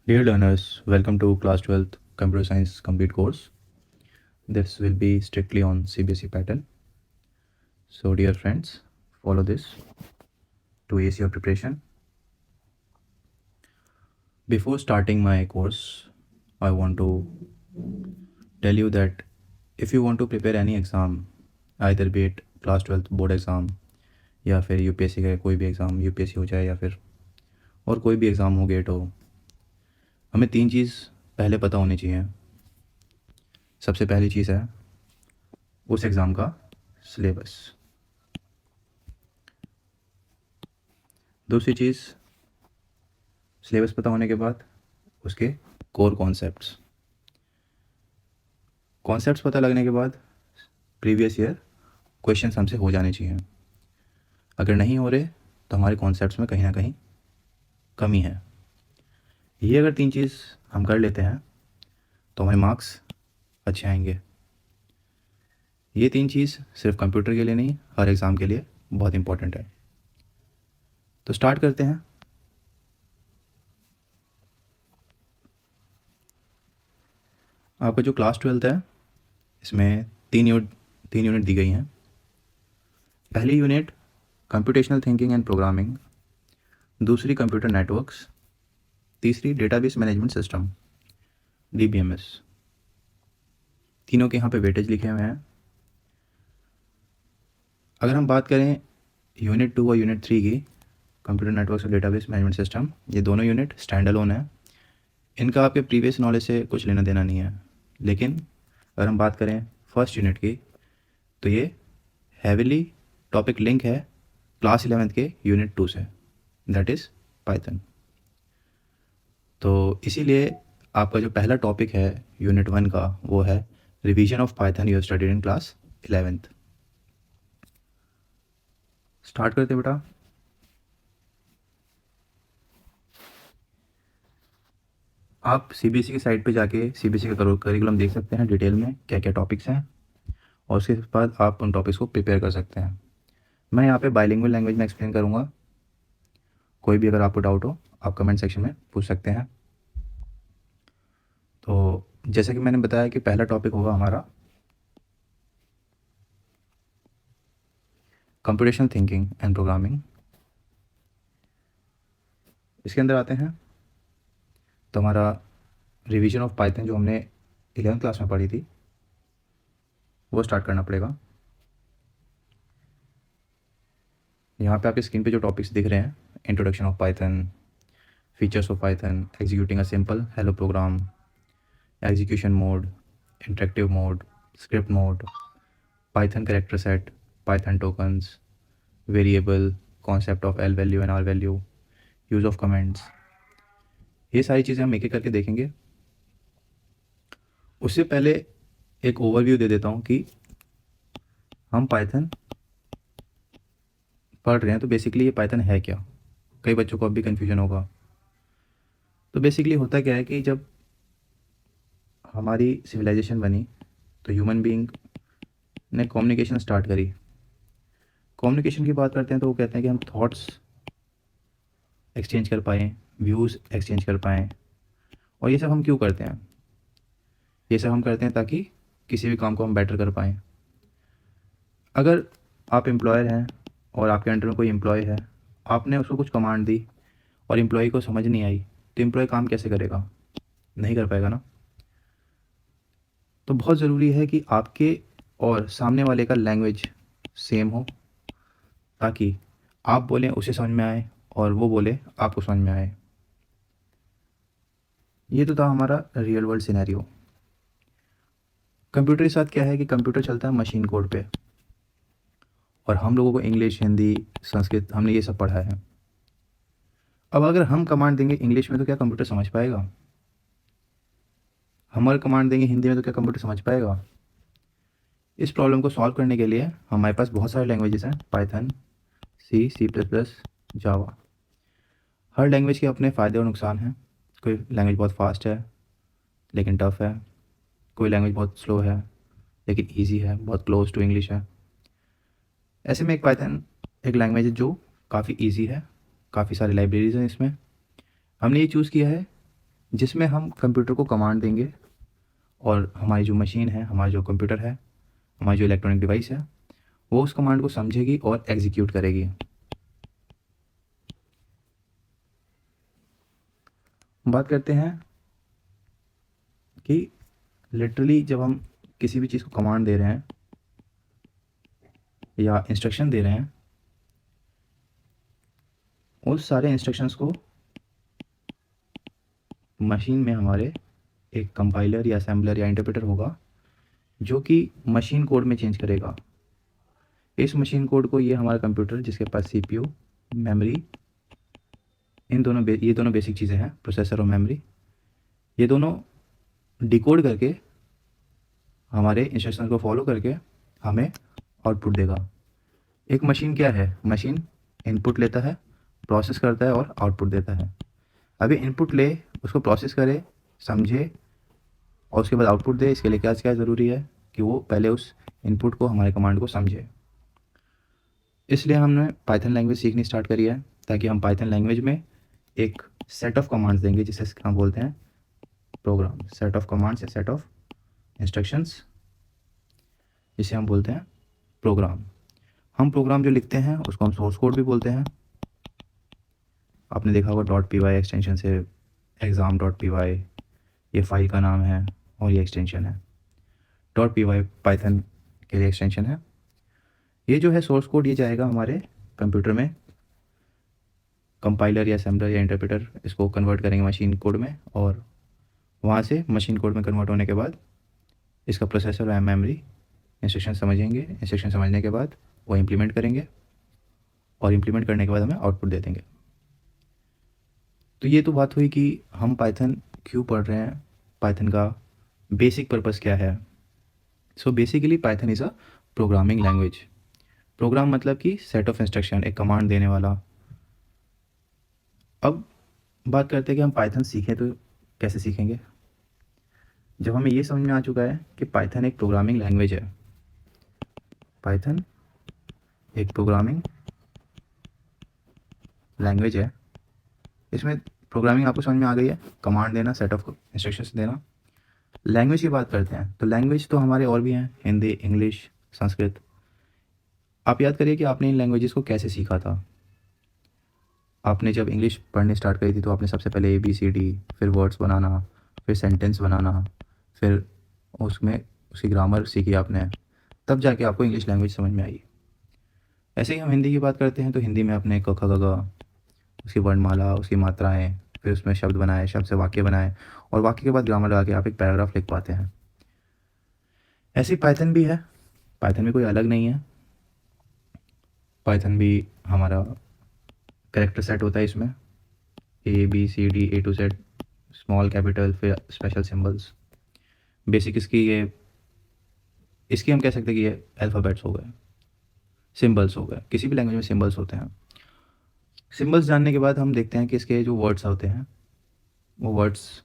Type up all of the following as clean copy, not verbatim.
Dear learners, welcome to Class 12th Computer Science Complete course. This will be strictly on CBSE pattern. So dear friends, follow this to ace your preparation. Before starting my course, I want to tell you that if you want to prepare any exam, either be it Class 12th board exam या फिर UPSC का कोई भी exam UPSC हो जाए या फिर और कोई भी एग्ज़ाम हो गेट हो, हमें तीन चीज़ पहले पता होनी चाहिए। सबसे पहली चीज़ है उस एग्ज़ाम का सिलेबस। दूसरी चीज़, सिलेबस पता होने के बाद उसके कोर कॉन्सेप्ट्स पता लगने के बाद प्रीवियस ईयर क्वेश्चंस हमसे हो जाने चाहिए। अगर नहीं हो रहे तो हमारे कॉन्सेप्ट्स में कहीं ना कहीं कमी है। ये अगर तीन चीज़ हम कर लेते हैं तो हमारे मार्क्स अच्छे आएंगे। ये तीन चीज़ सिर्फ कंप्यूटर के लिए नहीं, हर एग्ज़ाम के लिए बहुत इंपॉर्टेंट है। तो स्टार्ट करते हैं। आपका जो क्लास 12th है इसमें तीन यूनिट दी गई हैं। पहली unit computational thinking and programming, दूसरी कंप्यूटर नेटवर्क्स, तीसरी डेटाबेस मैनेजमेंट सिस्टम DBMS। तीनों के यहाँ पे वेटेज लिखे हुए हैं। अगर हम बात करें यूनिट 2 और यूनिट 3 की, कंप्यूटर नेटवर्क्स और डेटाबेस मैनेजमेंट सिस्टम, ये दोनों यूनिट स्टैंड अलोन है। इनका आपके प्रीवियस नॉलेज से कुछ लेना देना नहीं है। लेकिन अगर हम बात करें फर्स्ट यूनिट की, तो ये हैविली टॉपिक लिंक है क्लास 11th के यूनिट 2 से, दैट इज़ पाइथन। तो इसीलिए आपका जो पहला टॉपिक है यूनिट 1 का वो है revision of Python you studied in class 11th। Start करते बेटा। आप CBSE की साइट पे जाके CBSE का करिकुलम देख सकते हैं डिटेल में क्या क्या टॉपिक्स हैं, और उसके बाद आप उन टॉपिक्स को प्रिपेयर कर सकते हैं। मैं यहाँ पे बाइलिंगुअल लैंग्वेज में एक्सप्लेन करूँगा। कोई भी अगर आपको डाउट हो आप कमेंट सेक्शन में पूछ सकते हैं। तो जैसे कि मैंने बताया कि पहला टॉपिक होगा हमारा कंप्यूटेशनल थिंकिंग एंड प्रोग्रामिंग। इसके अंदर आते हैं तो हमारा रिवीजन ऑफ पाइथन जो हमने 11th क्लास में पढ़ी थी वो स्टार्ट करना पड़ेगा। यहाँ पे आपकी स्क्रीन पे जो टॉपिक्स दिख रहे हैं, introduction of Python, features of Python, executing a simple hello program, execution mode, interactive mode, script mode, Python character set, Python tokens, variable, concept of L value and R value, use of comments, ये सारी चीज़ें हम एक एक करके देखेंगे। उससे पहले एक ओवरव्यू दे देता हूँ कि हम पाइथन पढ़ रहे हैं तो बेसिकली ये पाइथन है क्या। कई बच्चों को अब भी कन्फ्यूजन होगा। तो बेसिकली होता क्या है कि जब हमारी सिविलाइजेशन बनी तो ह्यूमन बीइंग ने कम्युनिकेशन स्टार्ट करी। कम्युनिकेशन की बात करते हैं तो वो कहते हैं कि हम थॉट्स एक्सचेंज कर पाएँ, व्यूज़ एक्सचेंज कर पाएँ। और ये सब हम क्यों करते हैं? ये सब हम करते हैं ताकि किसी भी काम को हम बेटर कर पाएँ। अगर आप एम्प्लॉयर हैं और आपके अंडर में कोई एम्प्लॉय है, आपने उसको कुछ कमांड दी और एम्प्लॉय को समझ नहीं आई, तो एम्प्लॉय काम कैसे करेगा? नहीं कर पाएगा ना। तो बहुत ज़रूरी है कि आपके और सामने वाले का लैंग्वेज सेम हो, ताकि आप बोलें उसे समझ में आए और वो बोले आपको समझ में आए। ये तो था हमारा रियल वर्ल्ड सिनेरियो। कंप्यूटर के साथ क्या है कि कंप्यूटर चलता है मशीन कोड पे, और हम लोगों को इंग्लिश, हिंदी, संस्कृत, हमने ये सब पढ़ा है। अब अगर हम कमांड देंगे इंग्लिश में तो क्या कंप्यूटर समझ पाएगा? हम अगर कमांड देंगे हिंदी में तो क्या कंप्यूटर समझ पाएगा? इस प्रॉब्लम को सॉल्व करने के लिए हमारे पास बहुत सारे लैंग्वेजेस हैं, पाइथन, C++, जावा। हर लैंग्वेज के अपने फ़ायदे और नुकसान हैं। कोई लैंग्वेज बहुत फास्ट है लेकिन टफ़ है, कोई लैंग्वेज बहुत स्लो है लेकिन ईजी है, बहुत क्लोज टू इंग्लिश है। ऐसे में एक पाइथन एक लैंग्वेज है जो काफ़ी ईजी है, काफ़ी सारी लाइब्रेरीज़ हैं इसमें। हमने ये चूज़ किया है जिसमें हम कंप्यूटर को कमांड देंगे और हमारी जो मशीन है, हमारा जो कंप्यूटर है, हमारी जो इलेक्ट्रॉनिक डिवाइस है, वो उस कमांड को समझेगी और एग्जीक्यूट करेगी। बात करते हैं कि लिटरली जब हम किसी भी चीज़ को कमांड दे रहे हैं या इंस्ट्रक्शन दे रहे हैं, उस सारे इंस्ट्रक्शंस को मशीन में हमारे एक कंपाइलर या असेंबलर या इंटरप्रेटर होगा जो कि मशीन कोड में चेंज करेगा। इस मशीन कोड को ये हमारा कंप्यूटर जिसके पास सीपीयू, मेमोरी, ये दोनों बेसिक चीज़ें हैं, प्रोसेसर और मेमोरी, ये दोनों डिकोड करके हमारे इंस्ट्रक्शन को फॉलो करके हमें आउटपुट देगा। एक मशीन क्या है? मशीन इनपुट लेता है, प्रोसेस करता है और आउटपुट देता है। अभी इनपुट ले, उसको प्रोसेस करे, समझे और उसके बाद आउटपुट दे। इसके लिए क्या क्या ज़रूरी है कि वो पहले उस इनपुट को, हमारे कमांड को समझे। इसलिए हमने पाइथन लैंग्वेज सीखनी स्टार्ट करी है ताकि हम पाइथन लैंग्वेज में एक सेट ऑफ कमांड्स देंगे जिसे हम बोलते हैं प्रोग्राम। सेट ऑफ कमांड्स या सेट ऑफ इंस्ट्रक्शंस, जिसे हम बोलते हैं प्रोग्राम। हम प्रोग्राम जो लिखते हैं उसको हम सोर्स कोड भी बोलते हैं। आपने देखा होगा .py एक्सटेंशन से exam.py ये फाइल का नाम है और ये एक्सटेंशन है। .py पाइथन के लिए एक्सटेंशन है। ये जो है सोर्स कोड, ये जाएगा हमारे कंप्यूटर में, कंपाइलर या असेंबलर या इंटरप्रेटर इसको कन्वर्ट करेंगे मशीन कोड में, और वहाँ से मशीन कोड में कन्वर्ट होने के बाद इसका प्रोसेसर और मेमोरी इंस्ट्रक्शन समझेंगे। इंस्ट्रक्शन समझने के बाद वो इम्प्लीमेंट करेंगे और इम्प्लीमेंट करने के बाद हमें आउटपुट दे देंगे। तो ये तो बात हुई कि हम पाइथन क्यों पढ़ रहे हैं, पाइथन का बेसिक पर्पस क्या है। So basically Python is a programming language. Program मतलब कि सेट ऑफ इंस्ट्रक्शन, एक कमांड देने वाला। अब बात करते हैं कि हम पाइथन सीखें तो कैसे सीखेंगे। जब हमें ये समझ में आ चुका है कि पाइथन एक प्रोग्रामिंग लैंग्वेज है, पाइथन एक प्रोग्रामिंग लैंग्वेज है, इसमें प्रोग्रामिंग आपको समझ में आ गई है, कमांड देना, सेट ऑफ इंस्ट्रक्शंस देना। लैंग्वेज की बात करते हैं तो लैंग्वेज तो हमारे और भी हैं, हिंदी, इंग्लिश, संस्कृत। आप याद करिए कि आपने इन लैंग्वेजेस को कैसे सीखा था। आपने जब इंग्लिश पढ़ने स्टार्ट करी थी तो आपने सबसे पहले ABCD, फिर वर्ड्स बनाना, फिर सेंटेंस बनाना, फिर उसमें उसकी ग्रामर सीखी आपने, तब जाके आपको इंग्लिश लैंग्वेज समझ में आई। ऐसे ही हम हिंदी की बात करते हैं तो हिंदी में आपने क ख ग घ, उसकी वर्णमाला, उसकी मात्राएं, फिर उसमें शब्द बनाए, शब्द से वाक्य बनाए, और वाक्य के बाद ग्रामर लगा के आप एक पैराग्राफ लिख पाते हैं। ऐसे ही पाइथन भी है। पाइथन में कोई अलग नहीं है। पाइथन भी हमारा कैरेक्टर सेट होता है, इसमें ABCD A to Z, small, capital, फिर स्पेशल सिंबल्स। बेसिक इसकी हम कह सकते हैं कि ये अल्फ़ाबेट्स हो गए, सिंबल्स हो गए। किसी भी लैंग्वेज में सिंबल्स होते हैं। सिंबल्स जानने के बाद हम देखते हैं कि इसके जो वर्ड्स होते हैं, वो वर्ड्स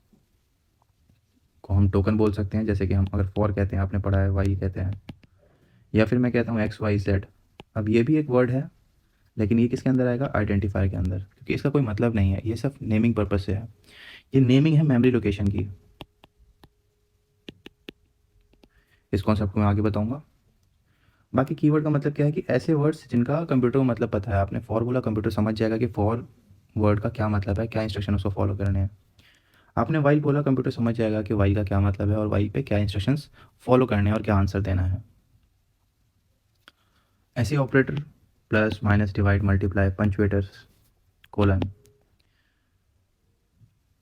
को हम टोकन बोल सकते हैं। जैसे कि हम अगर फॉर कहते हैं, आपने पढ़ा है, वाई कहते हैं, या फिर मैं कहता हूँ XYZ। अब ये भी एक वर्ड है, लेकिन ये किसके अंदर आएगा? आइडेंटिफायर के अंदर, क्योंकि इसका कोई मतलब नहीं है, ये सिर्फ नेमिंग पर्पस से है। ये नेमिंग है मेमोरी लोकेशन की। इस कॉन्सेप्ट को मैं आगे बताऊंगा। बाकी कीवर्ड का मतलब क्या है कि ऐसे वर्ड्स जिनका कंप्यूटर को मतलब पता है। आपने फॉर बोला, कंप्यूटर समझ जाएगा कि फॉर वर्ड का क्या मतलब है, क्या इंस्ट्रक्शन उसको फॉलो करने हैं। आपने वाइल बोला, कंप्यूटर समझ जाएगा कि वाइल का क्या मतलब है और वाइल पे क्या इंस्ट्रक्शंस फॉलो करने हैं और क्या आंसर देना है। ऐसे operator, plus, minus, divide, multiply, punctuators, colon,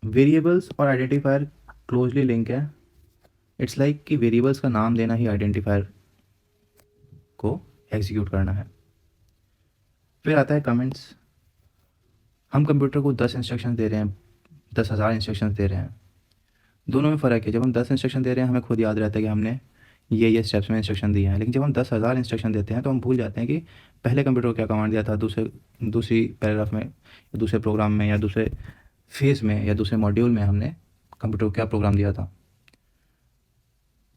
variables और आइडेंटिफायर क्लोजली लिंक है। इट्स लाइक कि वेरिएबल्स का नाम देना ही आइडेंटिफायर को एग्जीक्यूट करना है। फिर आता है कमेंट्स। हम कंप्यूटर को 10 इंस्ट्रक्शन दे रहे हैं, 10,000 इंस्ट्रक्शन दे रहे हैं, दोनों में फ़र्क है। जब हम 10 इंस्ट्रक्शन दे रहे हैं, हमें खुद याद रहता है कि हमने ये स्टेप्स में इंस्ट्रक्शन दिए हैं। लेकिन जब हम 10,000 इंस्ट्रक्शन देते हैं तो हम भूल जाते हैं कि पहले कंप्यूटर को क्या कमांड दिया था, दूसरी पैराग्राफ में, या दूसरे प्रोग्राम में, या दूसरे फेज़ में, या दूसरे मॉड्यूल में हमने कंप्यूटर को क्या प्रोग्राम दिया था।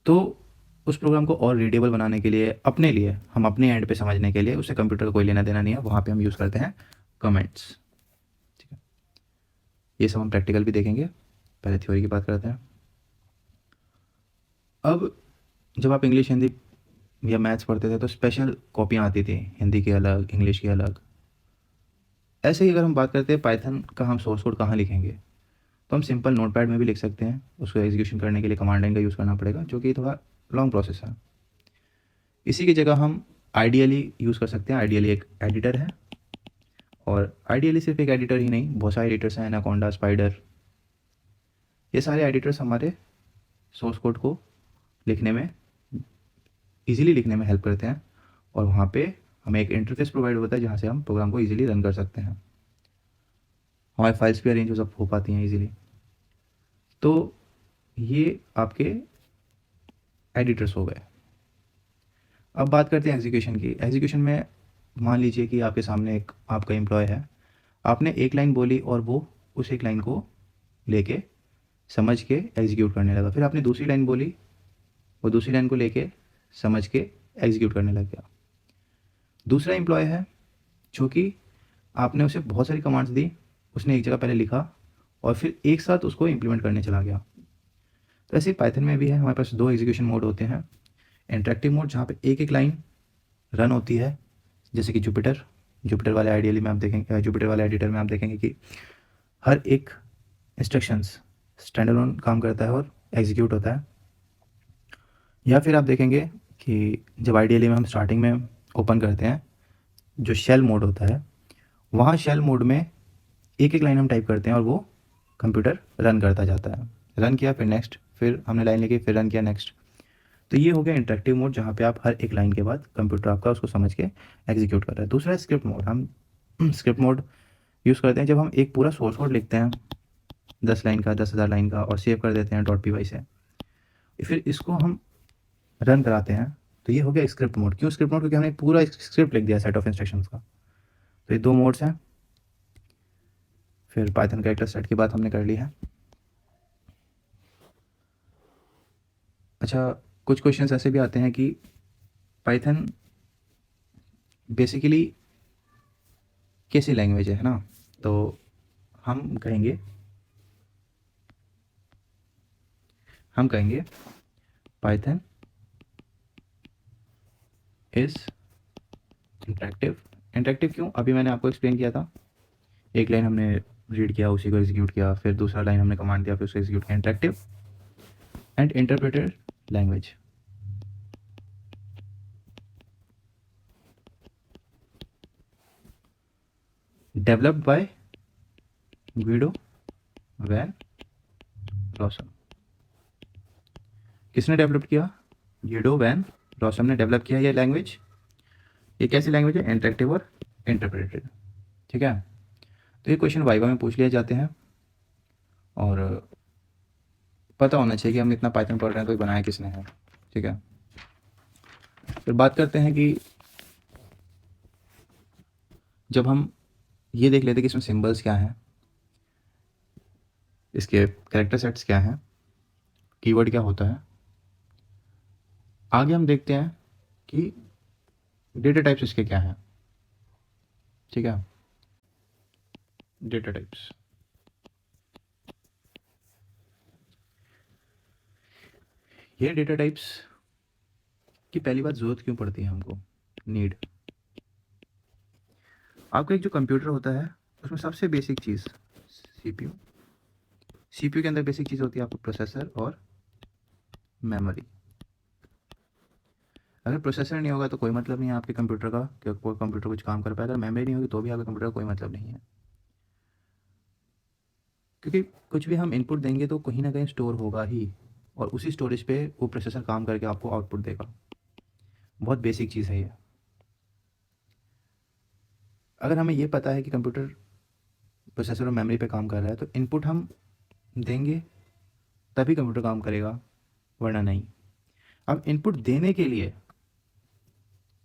तो उस प्रोग्राम को और रीडेबल बनाने के लिए, अपने लिए, हम अपने एंड पे समझने के लिए, उससे कंप्यूटर का कोई लेना देना नहीं है, वहाँ पे हम यूज़ करते हैं कमेंट्स। ठीक है, ये सब हम प्रैक्टिकल भी देखेंगे। पहले थ्योरी की बात करते हैं। अब जब आप इंग्लिश, हिंदी या मैथ्स पढ़ते थे तो स्पेशल कॉपियाँ आती थी, हिंदी की अलग, इंग्लिश की अलग। ऐसे ही अगर हम बात करते हैं पाइथन का, हम सोर्स कोड कहाँ लिखेंगे, तो हम सिंपल नोटपैड में भी लिख सकते हैं। उसको एग्जीक्यूशन करने के लिए कमांड लाइन का यूज़ करना पड़ेगा, जो कि थोड़ा लॉन्ग प्रोसेस है। इसी की जगह हम आइडियली यूज़ कर सकते हैं। आइडियली एक एडिटर है, और आइडियली सिर्फ एक एडिटर ही नहीं, बहुत सारे एडिटर्स हैं, एनाकोंडा, स्पाइडर। ये सारे एडिटर्स हमारे सोर्स कोड को लिखने में, ईजिली लिखने में हेल्प करते हैं, और वहाँ पे हमें एक इंटरफेस प्रोवाइड होता है जहाँ से हम प्रोग्राम को ईजिली रन कर सकते हैं। हमारी फाइल्स भी अरेंज हो पाती हैं ईजिली। तो ये आपके एडिटर्स हो गए। अब बात करते हैं एग्जीक्यूशन की। एग्जीक्यूशन में मान लीजिए कि आपके सामने एक आपका एम्प्लॉय है, आपने एक लाइन बोली और वो उस एक लाइन को लेके समझ के एग्जीक्यूट करने लगा। फिर आपने दूसरी लाइन बोली, वो दूसरी लाइन को लेके समझ के एग्जीक्यूट करने लग गया। दूसरा एम्प्लॉय है जो कि आपने उसे बहुत सारी कमांड्स दी, उसने एक जगह पहले लिखा और फिर एक साथ उसको इम्प्लीमेंट करने चला गया। तो ऐसे ही पाइथन में भी है, हमारे पास दो एग्जीक्यूशन मोड होते हैं। इंटरेक्टिव मोड, जहाँ पे एक एक लाइन रन होती है, जैसे कि जुपिटर वाले आइडियली में आप देखेंगे, जुपिटर वाले एडिटर में आप देखेंगे कि हर एक इंस्ट्रक्शंस स्टैंड अलोन काम करता है और एग्जीक्यूट होता है। या फिर आप देखेंगे कि जब आइडियली में हम स्टार्टिंग में ओपन करते हैं, जो शेल मोड होता है, वहाँ शेल मोड में एक एक लाइन हम टाइप करते हैं और वो कंप्यूटर रन करता जाता है। रन किया, फिर नेक्स्ट, फिर हमने लाइन लिखी, फिर रन किया, नेक्स्ट। तो ये हो गया इंटरेक्टिव मोड, जहाँ पे आप हर एक लाइन के बाद कंप्यूटर आपका उसको समझ के एग्जीक्यूट कर रहा है। दूसरा है स्क्रिप्ट मोड। हम स्क्रिप्ट मोड यूज़ करते हैं जब हम एक पूरा सोर्स कोड लिखते हैं, 10 लाइन का, 10,000 लाइन का, और सेव कर देते हैं .py से, फिर इसको हम रन कराते हैं। तो ये हो गया स्क्रिप्ट मोड। क्यों स्क्रिप्ट मोड? क्योंकि हमने पूरा स्क्रिप्ट लिख दिया सेट ऑफ इंस्ट्रक्शंस का। तो ये दो मोड्स हैं। फिर पाइथन कैरेक्टर सेट की बात हमने कर ली है। अच्छा, कुछ क्वेश्चंस ऐसे भी आते हैं कि पाइथन बेसिकली कैसी लैंग्वेज है ना? तो हम कहेंगे पाइथन इज इंटरेक्टिव। इंटरेक्टिव क्यों? अभी मैंने आपको एक्सप्लेन किया था। एक लाइन हमने रीड किया, उसी को एग्जीक्यूट किया, फिर दूसरा लाइन हमने कमांड दिया, फिर उसको एग्जीक्यूट किया। Interactive and interpreted language. Developed by Guido van Rossum. किसने डेवलप किया? ग्विडो वैन रॉसम ने डेवलप किया ये लैंग्वेज। ये कैसी लैंग्वेज है? इंटरेक्टिव और इंटरप्रेटेड। ठीक है। तो ये क्वेश्चन वाइवा में पूछ लिए जाते हैं, और पता होना चाहिए कि हम इतना पाइथन पढ़ रहे हैं तो ये बनाया किसने है। ठीक है। फिर बात करते हैं कि जब हम ये देख लेते हैं कि इसमें सिंबल्स क्या हैं, इसके कैरेक्टर सेट्स क्या हैं, कीवर्ड क्या होता है, आगे हम देखते हैं कि डेटा टाइप्स इसके क्या हैं। ठीक है। डेटा टाइप्स, ये डेटा टाइप्स की पहली बात ज़रूरत क्यों पड़ती है हमको? नीड। आपका एक जो कंप्यूटर होता है उसमें सबसे बेसिक चीज़ सीपीयू। सीपीयू के अंदर बेसिक चीज़ होती है आपका प्रोसेसर और मेमोरी। अगर प्रोसेसर नहीं होगा तो कोई मतलब नहीं है आपके कंप्यूटर का कि कोई कंप्यूटर कुछ काम कर पाए। अगर मेमोरी नहीं होगी तो भी आपके कंप्यूटर का कोई मतलब नहीं है, क्योंकि कुछ भी हम इनपुट देंगे तो कहीं ना कहीं स्टोर होगा ही, और उसी स्टोरेज पे वो प्रोसेसर काम करके आपको आउटपुट देगा। बहुत बेसिक चीज़ है ये। अगर हमें ये पता है कि कंप्यूटर प्रोसेसर और मेमोरी पे काम कर रहा है, तो इनपुट हम देंगे तभी कंप्यूटर काम करेगा, वरना नहीं। अब इनपुट देने के लिए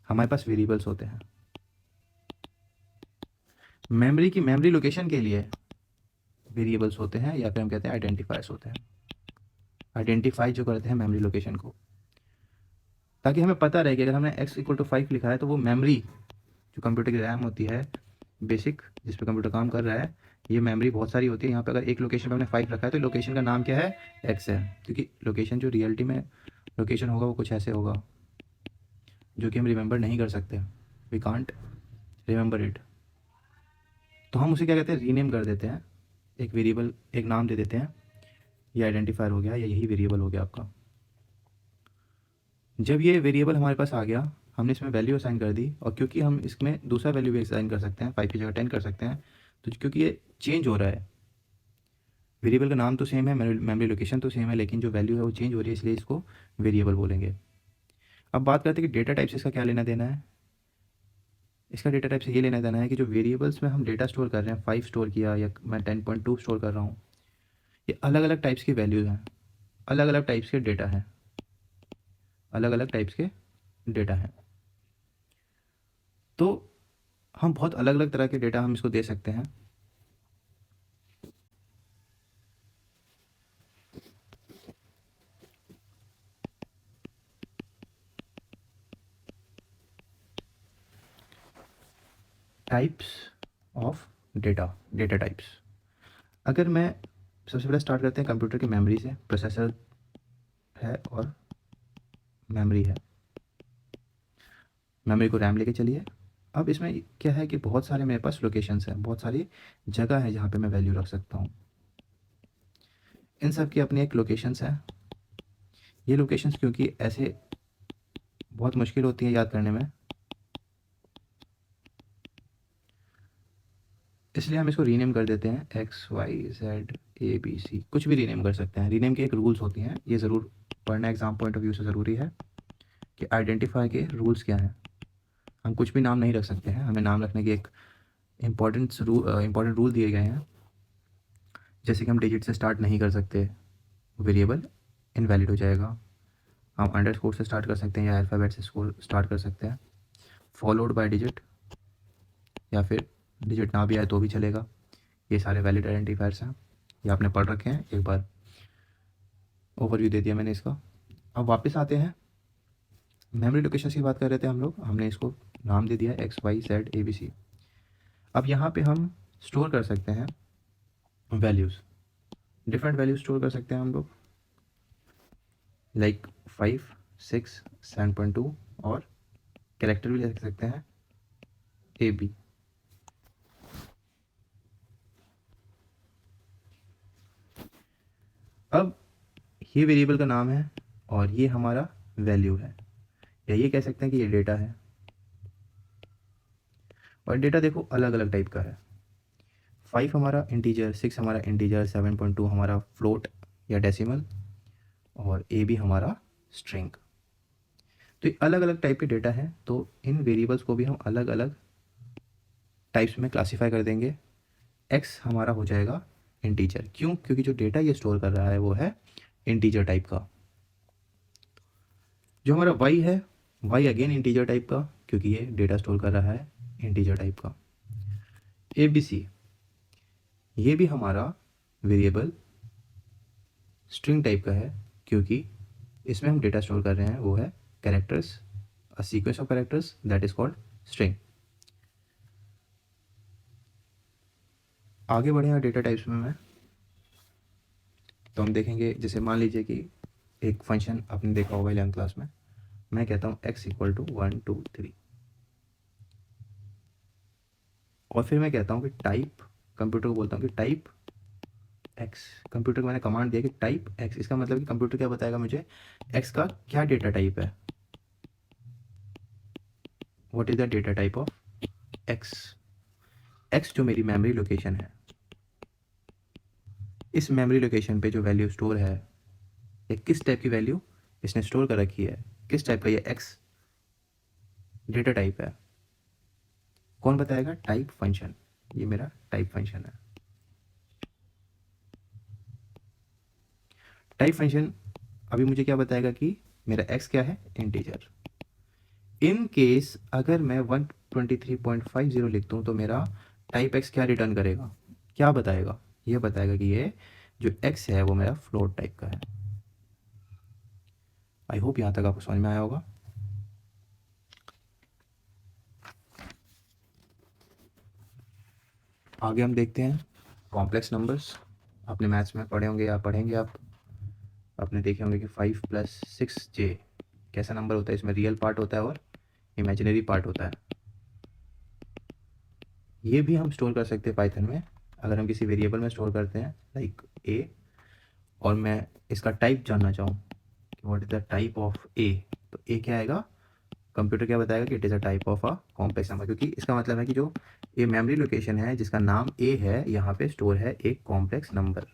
हमारे पास वेरिएबल्स होते हैं। मेमोरी लोकेशन के लिए वेरिएबल्स होते हैं, या फिर हम कहते हैं आइडेंटिफायर्स होते हैं। आइडेंटिफाई जो करते हैं मेमोरी लोकेशन को, ताकि हमें पता रहे कि अगर हमने x=5 लिखा है तो वो मेमोरी जो कंप्यूटर की रैम होती है बेसिक, जिस पे कंप्यूटर काम कर रहा है, ये मेमोरी बहुत सारी होती है। यहाँ पे अगर एक लोकेशन पे हमने 5 रखा है तो लोकेशन का नाम क्या है, एक्स है, क्योंकि लोकेशन जो रियलिटी में लोकेशन होगा वो कुछ ऐसे होगा जो कि हम रिमेंबर नहीं कर सकते, वी कांट रिमेंबर इट। तो हम उसे क्या कहते हैं, रीनेम कर देते हैं, एक वेरिएबल एक नाम दे देते हैं, ये आइडेंटिफायर हो गया या यही वेरिएबल हो गया आपका। जब ये वेरिएबल हमारे पास आ गया, हमने इसमें वैल्यू असाइन कर दी, और क्योंकि हम इसमें दूसरा वैल्यू भी असाइन कर सकते हैं, 5 की जगह 10 कर सकते हैं, तो क्योंकि ये चेंज हो रहा है, वेरिएबल का नाम तो सेम है, मेमोरी लोकेशन तो सेम है, लेकिन जो वैल्यू है वो चेंज हो रही है, इसलिए इसको वेरिएबल बोलेंगे। अब बात करते हैं कि डेटा टाइप से इसका क्या लेना देना है। इसका डेटा टाइप से ये लेना देना है कि जो वेरिएबल्स में हम डेटा स्टोर कर रहे हैं, 5 स्टोर किया या मैं 10.2 स्टोर कर रहा हूँ, ये अलग अलग टाइप्स की वैल्यूज़ हैं, अलग अलग टाइप्स के डेटा हैं, अलग अलग टाइप्स के डेटा हैं। तो हम बहुत अलग अलग तरह के डेटा हम इसको दे सकते हैं। Types of data, data types. अगर मैं सबसे पहले स्टार्ट करते हैं कंप्यूटर की मेमोरी से, प्रोसेसर है और मेमोरी है, मेमोरी को रैम लेके चलिए। अब इसमें क्या है कि बहुत सारे मेरे पास लोकेशंस हैं, बहुत सारी जगह है जहाँ पे मैं वैल्यू रख सकता हूँ, इन सब की अपनी एक लोकेशंस है। ये लोकेशंस क्योंकि ऐसे बहुत मुश्किल होती है याद करने में, इसलिए हम इसको रीनेम कर देते हैं, XYZ ABC, कुछ भी रीनेम कर सकते हैं। रीनेम के एक रूल्स होती हैं, ये ज़रूर पढ़ना एग्जाम पॉइंट ऑफ व्यू से ज़रूरी है कि आइडेंटिफाई के रूल्स क्या हैं। हम कुछ भी नाम नहीं रख सकते हैं, हमें नाम रखने के एक इम्पॉर्टेंट रूल दिए गए हैं। जैसे कि हम डिजिट से स्टार्ट नहीं कर सकते, वेरिएबल इनवैलिड हो जाएगा। हम अंडरस्कोर से स्टार्ट कर सकते हैं या अल्फ़ाबेट से स्टार्ट कर सकते हैं, फॉलोड बाय डिजिट, या फिर डिजिट ना भी आए तो भी चलेगा। ये सारे वैलिड आइडेंटिफायर्स हैं, ये आपने पढ़ रखे हैं, एक बार ओवरव्यू दे दिया मैंने इसका। अब वापस आते हैं, मेमोरी लोकेशन की बात कर रहे थे हम लोग, हमने इसको नाम दे दिया XYZ ABC। अब यहाँ पे हम स्टोर कर सकते हैं वैल्यूज़, डिफरेंट वैल्यूज स्टोर कर सकते हैं हम लोग, लाइक 5, 6, 7.2, और कैरेक्टर भी ले सकते हैं AB। अब ये वेरिएबल का नाम है और ये हमारा वैल्यू है, या ये कह सकते हैं कि ये डेटा है। और डेटा देखो अलग अलग टाइप का है, 5 हमारा इंटीजर, 6 हमारा इंटीजर, 7.2 हमारा फ्लोट या डेसिमल, और AB हमारा स्ट्रिंग। तो ये अलग अलग टाइप के डेटा हैं, तो इन वेरिएबल्स को भी हम अलग अलग टाइप्स में क्लासीफाई कर देंगे। X हमारा हो जाएगा इंटीजर, क्यों, क्योंकि जो डेटा ये स्टोर कर रहा है वो है इंटीजर टाइप का। जो हमारा Y है, Y अगेन इंटीजर टाइप का, क्योंकि ये डेटा स्टोर कर रहा है इंटीजर टाइप का। ABC ये भी हमारा वेरिएबल स्ट्रिंग टाइप का है, क्योंकि इसमें हम डेटा स्टोर कर रहे हैं वो है characters, a sequence of characters that is called string. आगे बढ़े हैं डेटा टाइप्स में, तो हम देखेंगे, जैसे मान लीजिए कि एक फंक्शन आपने देखा होगा 11th क्लास में, मैं कहता हूँ x = 1 2 3, और फिर मैं कहता हूँ कि टाइप, कंप्यूटर को बोलता हूँ कि टाइप x। कंप्यूटर को मैंने कमांड दिया कि टाइप x, इसका मतलब कि कंप्यूटर क्या बताएगा मुझे, x का क्या डेटा टाइप है, what is the data type of x। x जो मेरी मेमोरी लोकेशन है, इस मेमोरी लोकेशन पे जो वैल्यू स्टोर है, ये किस टाइप की वैल्यू इसने स्टोर कर रखी है, किस टाइप का ये x डेटा टाइप है, कौन बताएगा, टाइप फंक्शन। ये मेरा टाइप फंक्शन है। टाइप फंक्शन अभी मुझे क्या बताएगा कि मेरा x क्या है, इंटीजर। इन केस अगर मैं 123.50 लिख दूँ तो मेरा टाइप x क्या रिटर्न करेगा, क्या बताएगा, ये बताएगा कि ये जो x है वो मेरा फ्लोट टाइप का है। आई होप यहाँ तक आपको समझ में आया होगा। आगे हम देखते हैं कॉम्प्लेक्स नंबर्स आपने मैथ्स में पढ़े होंगे या पढ़ेंगे आप, आपने देखे होंगे कि 5 + 6j कैसा नंबर होता है, इसमें रियल पार्ट होता है और इमेजिनरी पार्ट होता है। ये भी हम स्टोर कर सकते हैं पाइथन में, अगर हम किसी वेरिएबल में स्टोर करते हैं लाइक a, और मैं इसका टाइप जानना चाहूँ कि what is the type of a, तो a क्या आएगा, कंप्यूटर क्या बताएगा कि it is a type of a complex number, क्योंकि इसका मतलब है कि जो ये मेमोरी लोकेशन है जिसका नाम a है, यहाँ पे स्टोर है एक कॉम्प्लेक्स नंबर।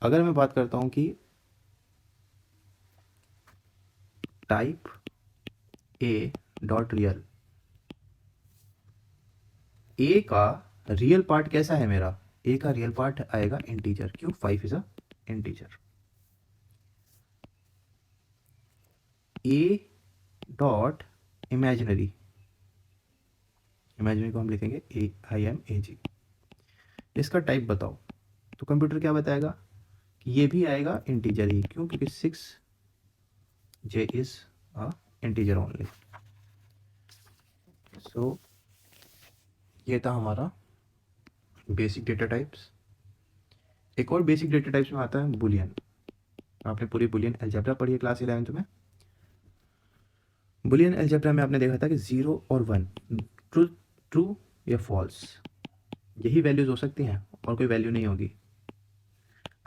अगर मैं बात करता हूँ कि type a dot real, a का रियल पार्ट कैसा है मेरा, a का रियल पार्ट आएगा इंटीजर, क्यों, 5 is a integer. a dot imaginary, imaginary को हम लिखेंगे AIMAG, इसका टाइप बताओ, तो कंप्यूटर क्या बताएगा कि ये भी आएगा इंटीजर ही, क्यों, क्योंकि 6j is a integer only. So ये था हमारा बेसिक डेटा टाइप्स। एक और बेसिक डेटा टाइप्स में आता है बुलियन। आपने पूरी बुलियन अलजेब्रा पढ़ी है क्लास 11th में। बुलियन अलजेब्रा में आपने देखा था कि 0 और 1, ट्रू ट्रू या फॉल्स, यही वैल्यूज हो सकती हैं और कोई वैल्यू नहीं होगी।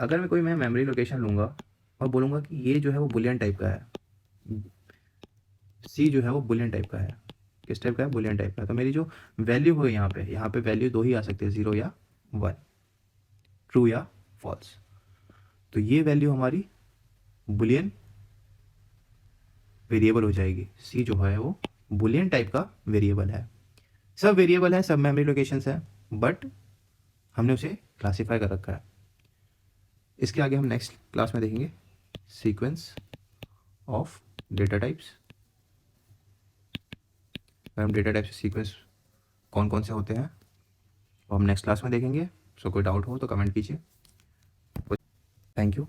अगर मैं मेमोरी लोकेशन लूँगा और बोलूँगा कि ये जो है वो बुलियन टाइप का है, सी जो है वो बुलियन टाइप का है, किस टाइप का है, बुलियन टाइप का, तो मेरी जो वैल्यू है यहाँ पे वैल्यू 2 ही आ सकती है, 0 या 1, ट्रू या फॉल्स। तो ये वैल्यू हमारी बुलियन वेरिएबल हो जाएगी। सी जो है वो बुलियन टाइप का वेरिएबल है। सब वेरिएबल है, सब मेमोरी लोकेशंस है, बट हमने उसे क्लासीफाई कर रखा है। इसके आगे हम नेक्स्ट क्लास में देखेंगे सीक्वेंस ऑफ डेटा टाइप्स। हम डेटा टाइप से सीक्वेंस कौन कौन से होते हैं वो हम नेक्स्ट क्लास में देखेंगे। सो कोई डाउट हो तो कमेंट कीजिए। Thank you.